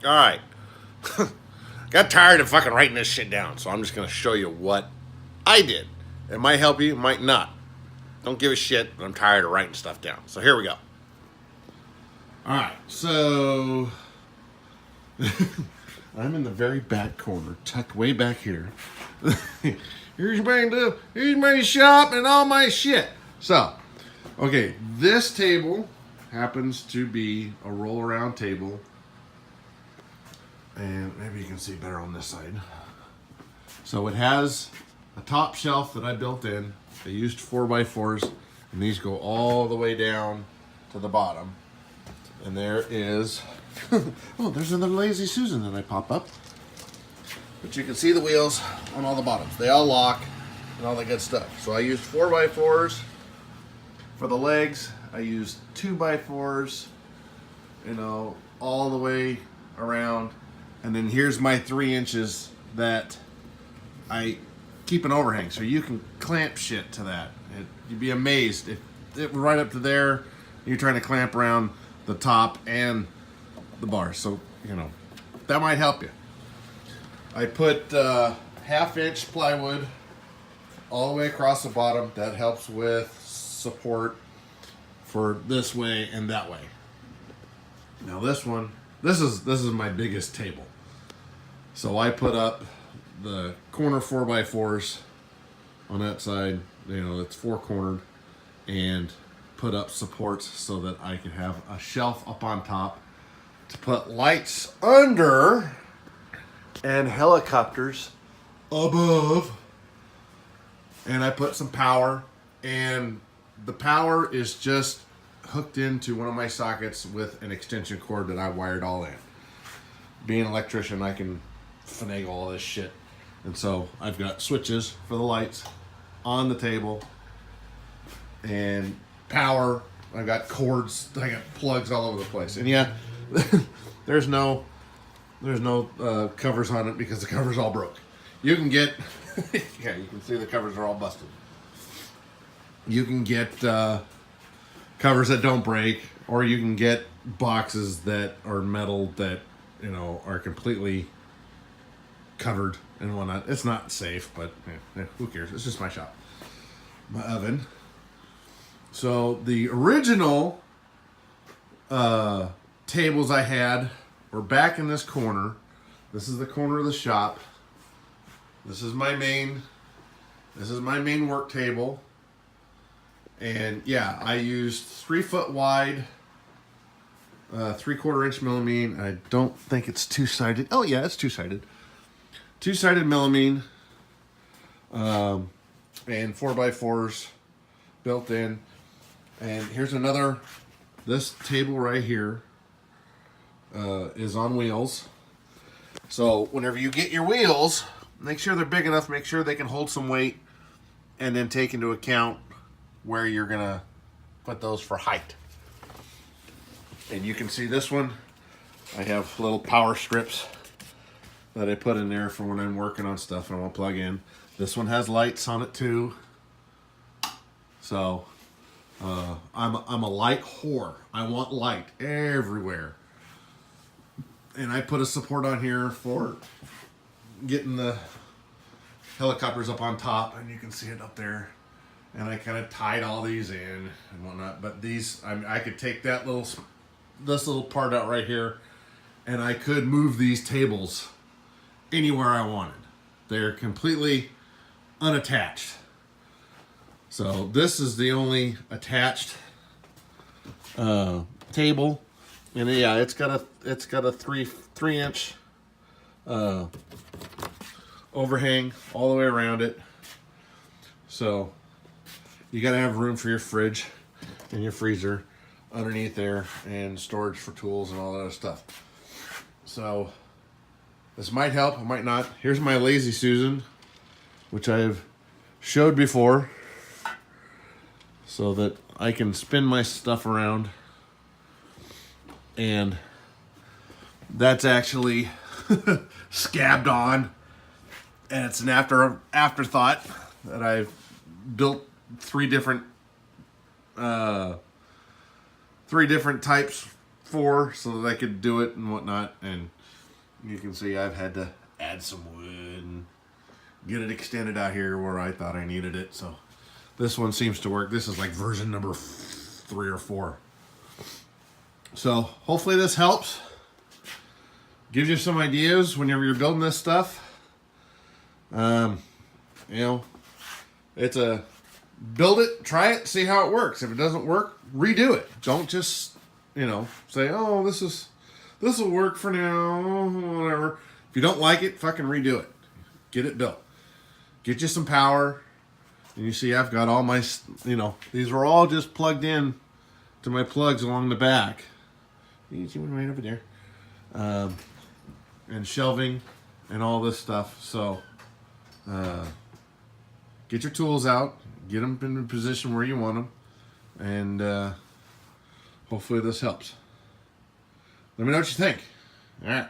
all right. Got tired of fucking writing this shit down, so I'm just gonna show you what I did. It might help you, it might not. Don't give a shit, but I'm tired of writing stuff down. So here we go. All right, so I'm in the very back corner, tucked way back here. Here's my shop and all my shit. So, okay, this table happens to be a roll around table. And maybe you can see better on this side. So it has a top shelf that I built in. They used 4x4s, and these go all the way down to the bottom. And there is, oh, there's another Lazy Susan that I pop up. But you can see the wheels on all the bottoms. They all lock and all that good stuff. So I used 4x4s for the legs. I used 2x4s, you know, all the way around. And then here's my 3 inches that I keep an overhang, so you can clamp shit to that. You'd be amazed if it were right up to there. You're trying to clamp around the top and the bar, so you know that might help you. I put 1/2 inch plywood all the way across the bottom. That helps with support for this way and that way. Now this one, this is my biggest table. So I put up the corner 4x4s on that side, you know, it's 4-cornered, and put up supports so that I could have a shelf up on top to put lights under and helicopters above. And I put some power, and the power is just hooked into one of my sockets with an extension cord that I wired all in. Being an electrician, I can finagle all this shit. And so I've got switches for the lights on the table and power. I've got cords, I got plugs all over the place. And yeah, there's no covers on it because the covers all broke. You can get, yeah, you can see the covers are all busted. You can get covers that don't break, or you can get boxes that are metal that, you know, are completely covered and whatnot. It's not safe, but who cares? It's just my shop, my oven. So the original tables I had were back in this corner. This is the corner of the shop. This is my main work table. And yeah, I used 3 foot wide, 3/4 inch melamine. I don't think it's two-sided. Oh yeah, it's two-sided. Two-sided melamine, and 4x4s built in. And here's another, this table right here is on wheels. So whenever you get your wheels, make sure they're big enough, make sure they can hold some weight, and then take into account where you're gonna put those for height. And you can see this one, I have little power strips that I put in there for when I'm working on stuff and I want to plug in. This one has lights on it too. So I'm a light whore. I want light everywhere. And I put a support on here for getting the helicopters up on top, and you can see it up there. And I kind of tied all these in and whatnot. But these, I could take this little part out right here, and I could move these tables anywhere I wanted. They're completely unattached. So this is the only attached table, and yeah, it's got a 3 inch overhang all the way around it. So you gotta have room for your fridge and your freezer underneath there, and storage for tools and all that other stuff. So this might help, it might not. Here's my Lazy Susan, which I've showed before, so that I can spin my stuff around. And that's actually scabbed on, and it's an afterthought that I've built three different types 4 so that I could do it and whatnot. And you can see I've had to add some wood and get it extended out here where I thought I needed it. So this one seems to work. This is like version number 3 or 4. So hopefully this helps. Gives you some ideas whenever you're building this stuff. You know, it's a build it, try it, see how it works. If it doesn't work, redo it. Don't just, you know, say, oh, this will work for now, whatever. If you don't like it, fucking redo it. Get it built. Get you some power. And you see I've got all my, you know, these are all just plugged in to my plugs along the back. You see one right over there. And shelving and all this stuff. So get your tools out. Get them in the position where you want them. And hopefully this helps. Let me know what you think. All right.